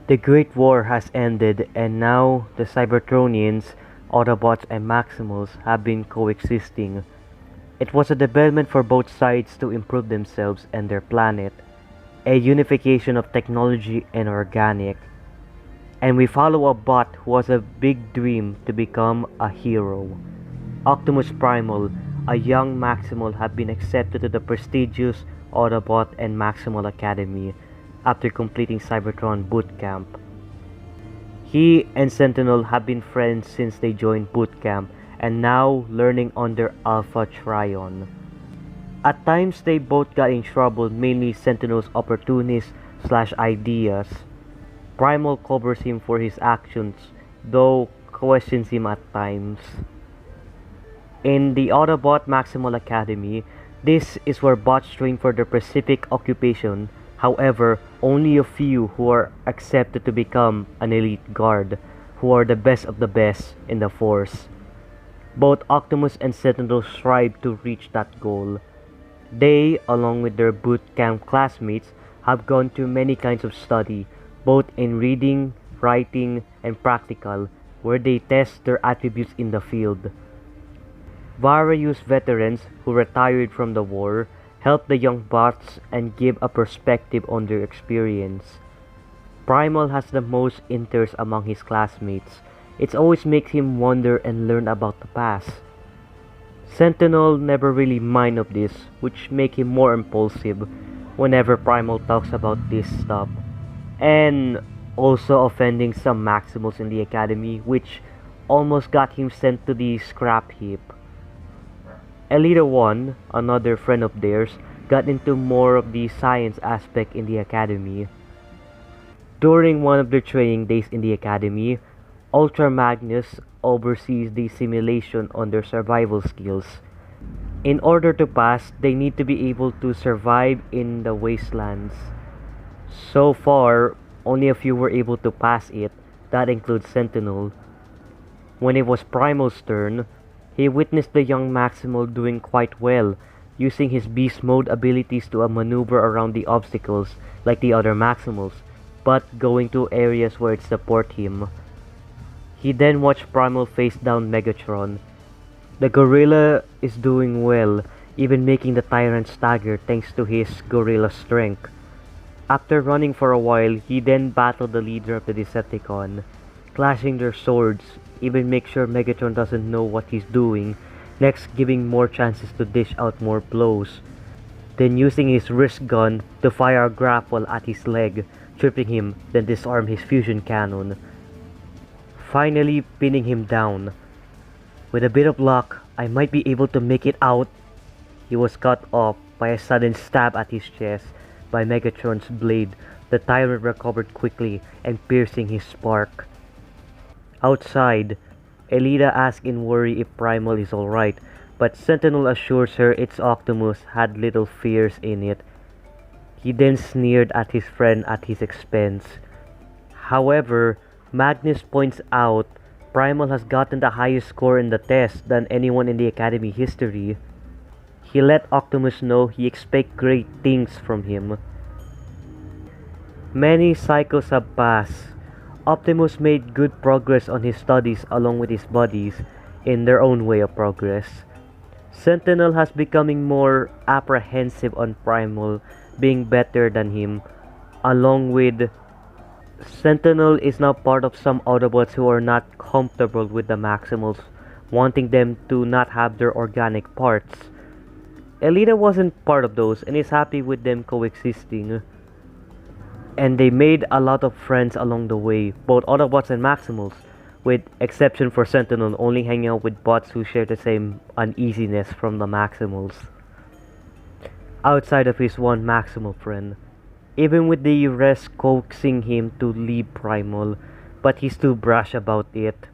The Great War has ended and now the Cybertronians, Autobots and Maximals have been coexisting. It was a development for both sides to improve themselves and their planet, a unification of technology and organic. And we follow a bot who has a big dream to become a hero. Optimus Primal, a young Maximal, have been accepted to the prestigious Autobot and Maximal Academy after completing Cybertron boot camp. He and Sentinel have been friends since they joined boot camp and now learning under Alpha Trion. At times they both got in trouble, mainly Sentinel's opportunities/ideas. Primal covers him for his actions, though questions him at times. In the Autobot Maximal Academy, this is where bots train for their specific occupation. However, only a few who are accepted to become an elite guard, who are the best of the best in the Force. Both Optimus and Sentinel strive to reach that goal. They, along with their boot camp classmates, have gone through many kinds of study, both in reading, writing, and practical, where they test their attributes in the field. Various veterans who retired from the war help the young bots and give a perspective on their experience. Primal has the most interest among his classmates. It always makes him wonder and learn about the past. Sentinel never really mind of this, which make him more impulsive whenever Primal talks about this stuff, and also offending some Maximals in the academy, which almost got him sent to the scrap heap. Elita 1, another friend of theirs, got into more of the science aspect in the academy. During one of their training days in the academy, Ultra Magnus oversees the simulation on their survival skills. In order to pass, they need to be able to survive in the wastelands. So far, only a few were able to pass it, that includes Sentinel. When it was Primal's turn, he witnessed the young Maximal doing quite well, using his beast mode abilities to maneuver around the obstacles like the other Maximals, but going to areas where it support him. He then watched Primal face down Megatron. The gorilla is doing well, even making the tyrant stagger thanks to his gorilla strength. After running for a while, he then battled the leader of the Decepticon, clashing their swords, even make sure Megatron doesn't know what he's doing, next giving more chances to dish out more blows, then using his wrist gun to fire a grapple at his leg, tripping him, then disarm his fusion cannon, finally pinning him down. With a bit of luck, I might be able to make it out. He was cut off by a sudden stab at his chest by Megatron's blade. The tyrant recovered quickly and piercing his spark. Outside, Elita asks in worry if Primal is alright, but Sentinel assures her its Optimus had little fears in it. He then sneered at his friend at his expense. However, Magnus points out Primal has gotten the highest score in the test than anyone in the Academy history. He let Optimus know he expects great things from him. Many cycles have passed. Optimus made good progress on his studies along with his buddies in their own way of progress. Sentinel has becoming more apprehensive on Primal being better than him, along with Sentinel is now part of some Autobots who are not comfortable with the Maximals, wanting them to not have their organic parts. Elita wasn't part of those and is happy with them coexisting. And they made a lot of friends along the way, both Autobots and Maximals, with exception for Sentinel only hanging out with bots who share the same uneasiness from the Maximals. Outside of his one Maximal friend, even with the rest coaxing him to leave Primal, but he's too brash about it.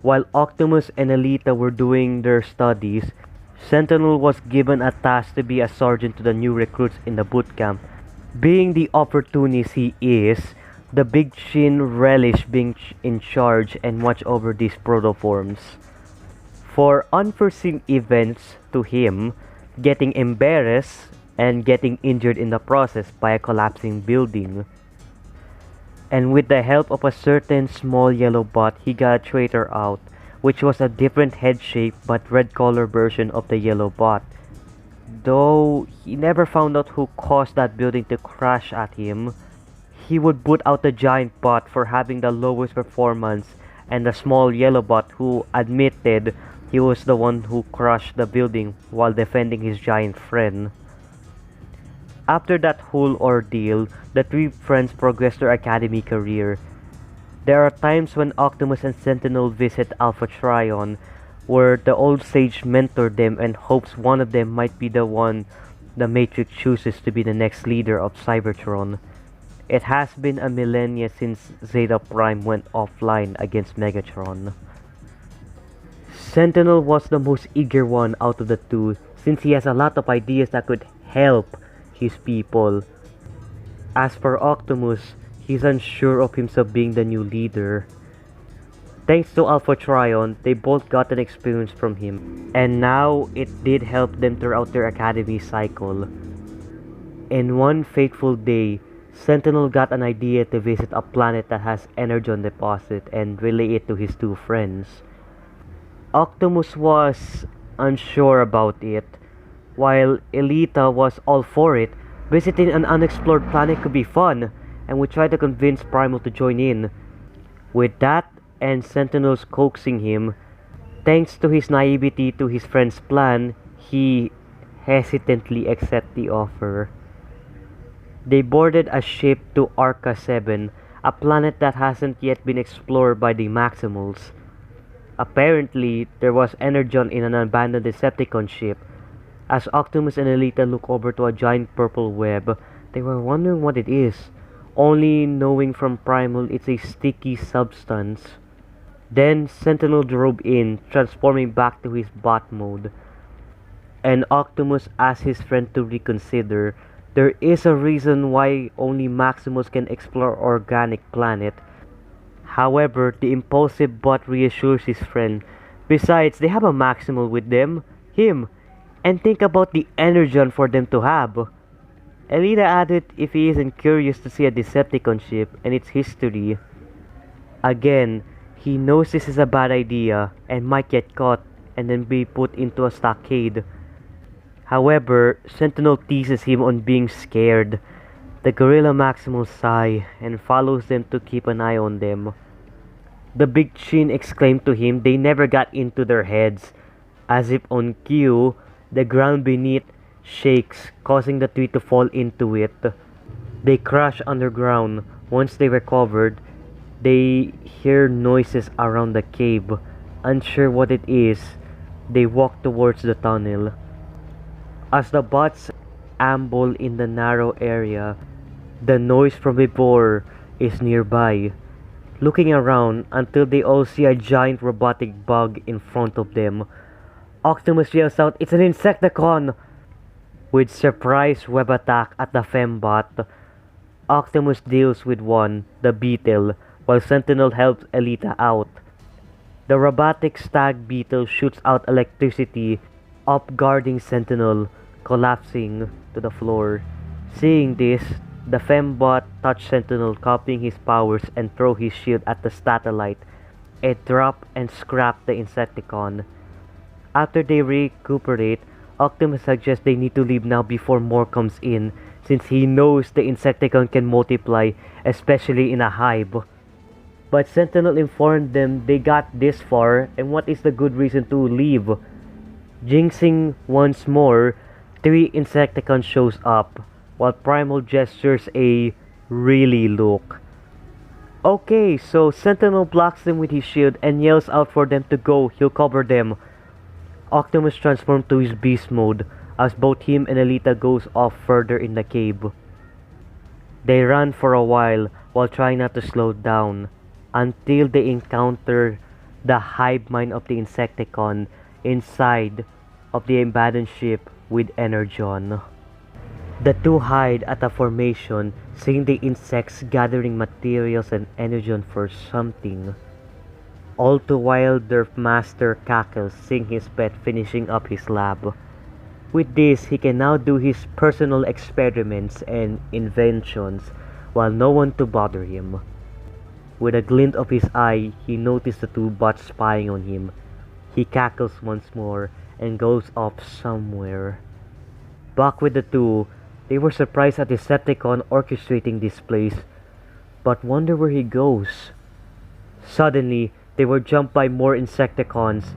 While Optimus and Elita were doing their studies, Sentinel was given a task to be a sergeant to the new recruits in the boot camp. Being the opportunist he is, the Big Chin relished being in charge and watch over these protoforms. For unforeseen events to him, getting embarrassed and getting injured in the process by a collapsing building. And with the help of a certain small yellow bot, he got a traitor out, which was a different head shape but red color version of the yellow bot. Though he never found out who caused that building to crash at him, he would boot out the giant bot for having the lowest performance and the small yellow bot who admitted he was the one who crushed the building while defending his giant friend. After that whole ordeal, the three friends progress their academy career. There are times when Optimus and Sentinel visit Alpha Trion, where the old sage mentored them and hopes one of them might be the one the Matrix chooses to be the next leader of Cybertron. It has been a millennia since Zeta Prime went offline against Megatron. Sentinel was the most eager one out of the two, since he has a lot of ideas that could help his people. As for Optimus, he's unsure of himself being the new leader. Thanks to Alpha Trion, they both got an experience from him, and now it did help them throughout their academy cycle. In one fateful day, Sentinel got an idea to visit a planet that has energon deposit and relay it to his two friends. Optimus was unsure about it, while Elita was all for it. Visiting an unexplored planet could be fun, and would try to convince Primal to join in. With that, and Sentinel's coaxing him, thanks to his naivety to his friend's plan, he hesitantly accepted the offer. They boarded a ship to Arca 7, a planet that hasn't yet been explored by the Maximals. Apparently, there was energon in an abandoned Decepticon ship. As Optimus and Elita look over to a giant purple web, they were wondering what it is, only knowing from Primal it's a sticky substance. Then Sentinel drove in, transforming back to his bot mode. And Optimus asked his friend to reconsider. There is a reason why only Maximals can explore organic planet. However, the impulsive bot reassures his friend. Besides, they have a Maximal with them, him, and think about the energon for them to have. Elita added if he isn't curious to see a Decepticon ship and its history. Again, he knows this is a bad idea and might get caught and then be put into a stockade. However, Sentinel teases him on being scared. The Gorilla Maximals sigh and follows them to keep an eye on them. The Big Chin exclaimed to him they never got into their heads. As if on cue, the ground beneath shakes, causing the three to fall into it. They crash underground. Once they recovered, they hear noises around the cave. Unsure what it is, they walk towards the tunnel. As the bots amble in the narrow area, the noise from before is nearby. Looking around until they all see a giant robotic bug in front of them. Optimus yells out, "It's an Insecticon!" With surprise web attack at the fembot, Optimus deals with one, the Beetle, while Sentinel helps Elita out. The robotic stag beetle shoots out electricity, off-guarding Sentinel, collapsing to the floor. Seeing this, the fembot touches Sentinel, copying his powers and throw his shield at the satellite. It dropped and scrapped the Insecticon. After they recuperate, Optimus suggests they need to leave now before more comes in, since he knows the Insecticon can multiply, especially in a hive. But Sentinel informed them they got this far, and what is the good reason to leave? Jinxing once more, 3 Insecticons shows up, while Primal gestures a really look. Okay, so Sentinel blocks them with his shield and yells out for them to go, he'll cover them. Optimus transforms to his beast mode, as both him and Elita goes off further in the cave. They run for a while trying not to slow down, until they encounter the hive mind of the Insecticon inside of the abandoned ship with energon. The two hide at a formation, seeing the insects gathering materials and energon for something. All the while their master cackles, seeing his pet finishing up his lab. With this, he can now do his personal experiments and inventions while no one to bother him. With a glint of his eye, he noticed the two bots spying on him. He cackles once more and goes off somewhere. Back with the two, they were surprised at Insecticon orchestrating this place, but wonder where he goes. Suddenly, they were jumped by more Insecticons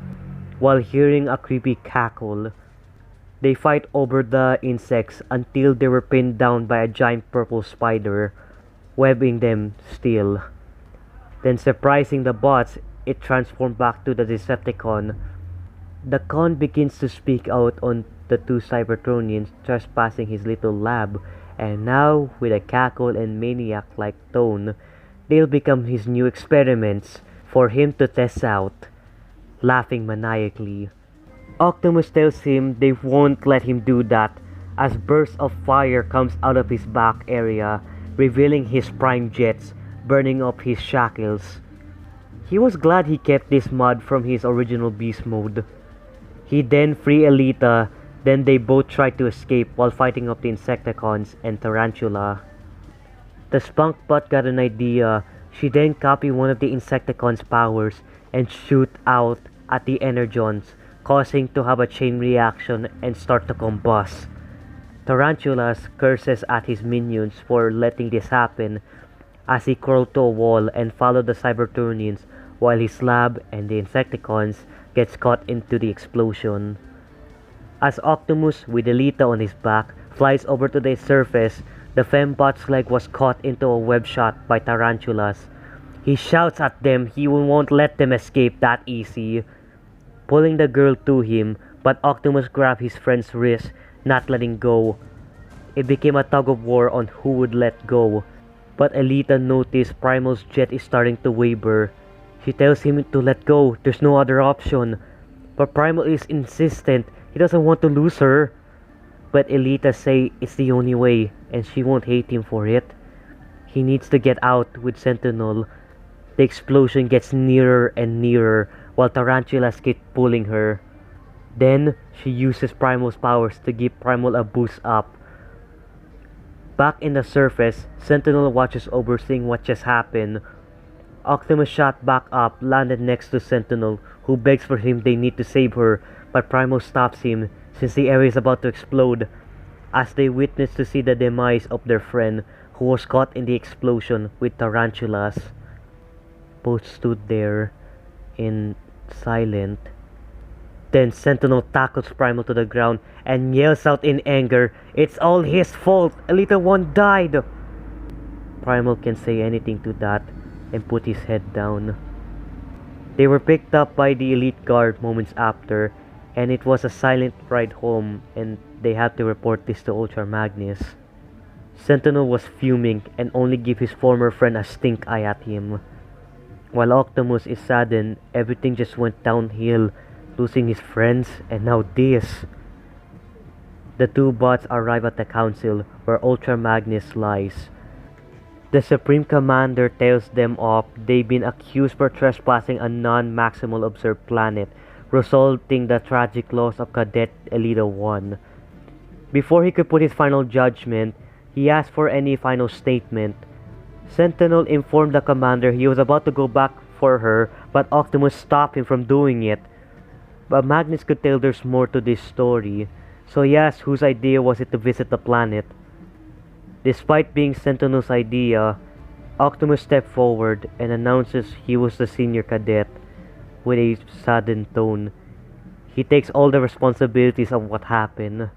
while hearing a creepy cackle. They fight over the insects until they were pinned down by a giant purple spider, webbing them still. Then surprising the bots, it transformed back to the Decepticon. The con begins to speak out on the two Cybertronians trespassing his little lab, and now, with a cackle and maniac-like tone, they'll become his new experiments for him to test out, laughing maniacally. Optimus tells him they won't let him do that, as bursts of fire comes out of his back area, revealing his prime jets, burning up his shackles. He was glad he kept this mod from his original beast mode. He then freed Elita, then they both tried to escape while fighting off the Insecticons and Tarantula. The spunk bot got an idea. She then copied one of the Insecticons' powers and shoot out at the Energons, causing to have a chain reaction and start to combust. Tarantulas curses at his minions for letting this happen as he crawled to a wall and followed the Cybertronians while his lab and the Insecticons gets caught into the explosion. As Optimus, with Elita on his back, flies over to the surface, the fembot's leg was caught into a web shot by Tarantulas. He shouts at them he won't let them escape that easy, pulling the girl to him, but Optimus grabbed his friend's wrist, not letting go. It became a tug of war on who would let go, but Elita noticed Primal's jet is starting to waver. She tells him to let go, there's no other option. But Primal is insistent, he doesn't want to lose her. But Elita say it's the only way, and she won't hate him for it. He needs to get out with Sentinel. The explosion gets nearer and nearer, while Tarantulas keep pulling her. Then, she uses Primal's powers to give Primal a boost up. Back in the surface, Sentinel watches over seeing what just happened. Optimus shot back up, landed next to Sentinel, who begs for him they need to save her, but Primal stops him since the area is about to explode, as they witness to see the demise of their friend who was caught in the explosion with Tarantulas. Both stood there in silent. Then Sentinel tackles Primal to the ground and yells out in anger, "It's all his fault! Elita 1 died!" Primal can say anything to that and put his head down. They were picked up by the Elite Guard moments after, and it was a silent ride home, and they had to report this to Ultra Magnus. Sentinel was fuming and only gave his former friend a stink eye at him. While Optimus is saddened, everything just went downhill, losing his friends and now this. The two bots arrive at the council where Ultra Magnus lies. The Supreme Commander tells them off. They've been accused for trespassing a non-Maximal observed planet, resulting the tragic loss of Cadet Elita 1. Before he could put his final judgment, he asked for any final statement. Sentinel informed the commander he was about to go back for her, but Optimus stopped him from doing it. But Magnus could tell there's more to this story, so he asked whose idea was it to visit the planet. Despite being Sentinel's idea, Optimus stepped forward and announces he was the senior cadet with a saddened tone. He takes all the responsibilities of what happened.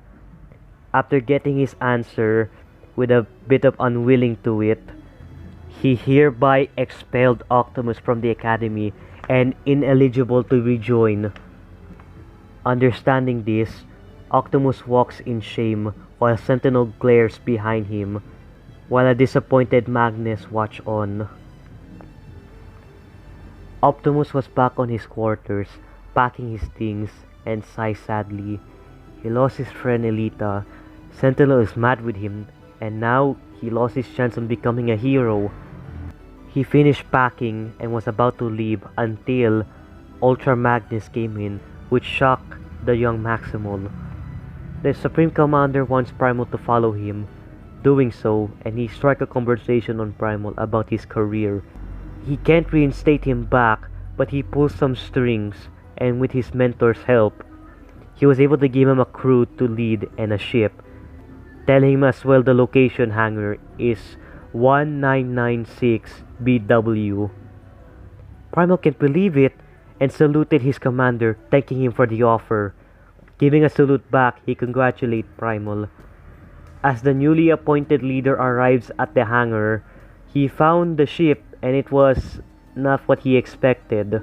After getting his answer, with a bit of unwilling to it, he hereby expelled Optimus from the academy and ineligible to rejoin. Understanding this, Optimus walks in shame while Sentinel glares behind him, while a disappointed Magnus watch on. Optimus was back on his quarters, packing his things, and sighs sadly. He lost his friend Elita. Sentinel is mad with him, and now he lost his chance on becoming a hero. He finished packing and was about to leave until Ultra Magnus came in, which shocked the young Maximal. The Supreme Commander wants Primal to follow him, doing so, and he strikes a conversation on Primal about his career. He can't reinstate him back, but he pulls some strings, and with his mentor's help, he was able to give him a crew to lead and a ship, telling him as well the location hangar is 1996 BW. Primal can't believe it and saluted his commander, thanking him for the offer. Giving a salute back, he congratulates Primal. As the newly appointed leader arrives at the hangar, he found the ship and it was not what he expected.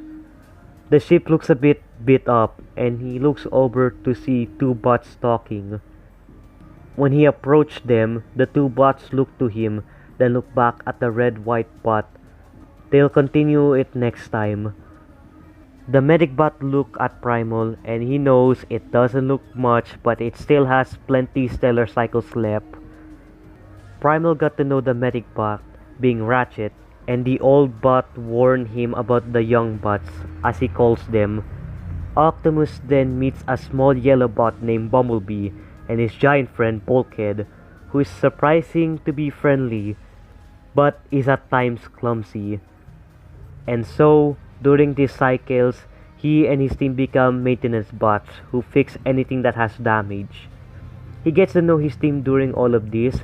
The ship looks a bit beat up and he looks over to see two bots talking. When he approached them, the two bots look to him, then look back at the red-white bot. They'll continue it next time. The medic bot look at Primal and he knows it doesn't look much but it still has plenty stellar cycles left. Primal got to know the medic bot being Ratchet, and the old bot warned him about the young bots, as he calls them. Optimus then meets a small yellow bot named Bumblebee and his giant friend Bulkhead, who is surprising to be friendly, but is at times clumsy. And so, during these cycles, he and his team become maintenance bots who fix anything that has damage. He gets to know his team during all of this.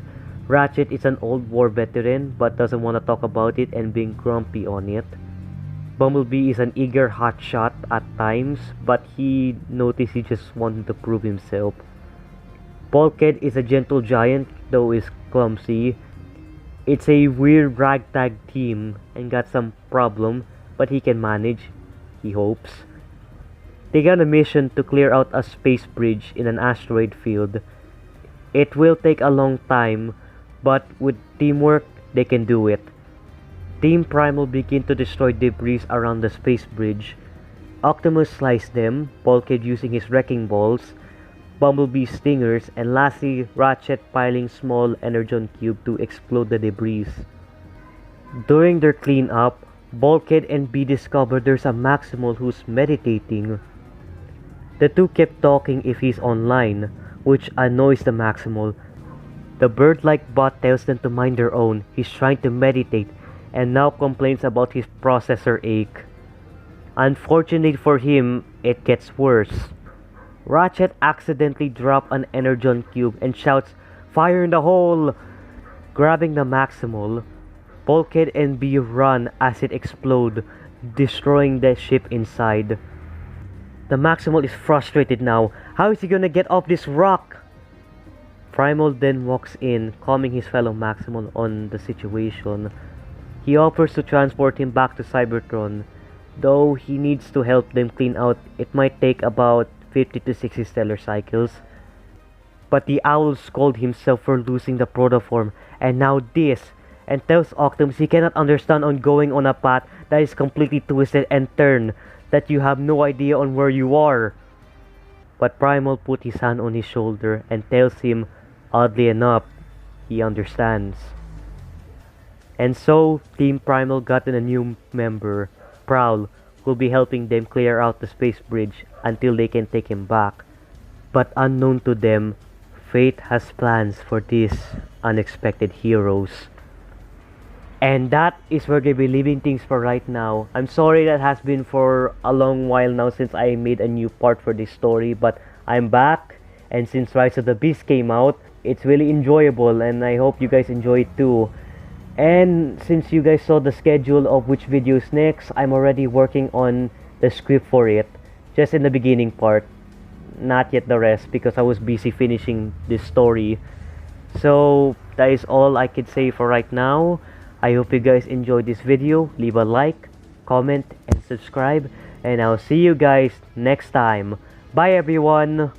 Ratchet is an old war veteran but doesn't want to talk about it and being grumpy on it. Bumblebee is an eager hotshot at times, but he noticed he just wanted to prove himself. Bulkhead is a gentle giant, though is clumsy. It's a weird ragtag team and got some problem, but he can manage, he hopes. They got a mission to clear out a space bridge in an asteroid field. It will take a long time, but with teamwork, they can do it. Team Primal begin to destroy debris around the space bridge. Optimus slices them, Bulkhead using his wrecking balls, Bumblebee stingers, and lastly Ratchet piling small energon cube to explode the debris. During their cleanup, Bulkhead and Bee discover there's a Maximal who's meditating. The two kept talking if he's online, which annoys the Maximal. The bird-like bot tells them to mind their own. He's trying to meditate and now complains about his processor ache. Unfortunately for him, it gets worse. Ratchet accidentally drops an energon cube and shouts, "Fire in the hole!" Grabbing the Maximal, Bulkhead and Bee run as it explodes, destroying the ship inside. The Maximal is frustrated now. How is he gonna get off this rock? Primal then walks in, calming his fellow Maximal on the situation. He offers to transport him back to Cybertron, though he needs to help them clean out. It might take about 50 to 60 stellar cycles. But the owl scolded himself for losing the protoform, and now this, and tells Optimus he cannot understand on going on a path that is completely twisted and turned, that you have no idea on where you are. But Primal put his hand on his shoulder and tells him, oddly enough, he understands. And so, Team Primal got a new member, Prowl, who will be helping them clear out the space bridge until they can take him back. But unknown to them, fate has plans for these unexpected heroes. And that is where they'll be leaving things for right now. I'm sorry that has been for a long while now since I made a new part for this story, but I'm back, and since Rise of the Beast came out, it's really enjoyable and I hope you guys enjoy it too. And since you guys saw the schedule of which video is next, I'm already working on the script for it, just in the beginning part, not yet the rest because I was busy finishing this story. So that is all I could say for right now. I hope you guys enjoyed this video. Leave a like, comment, and subscribe, and I'll see you guys next time. Bye everyone!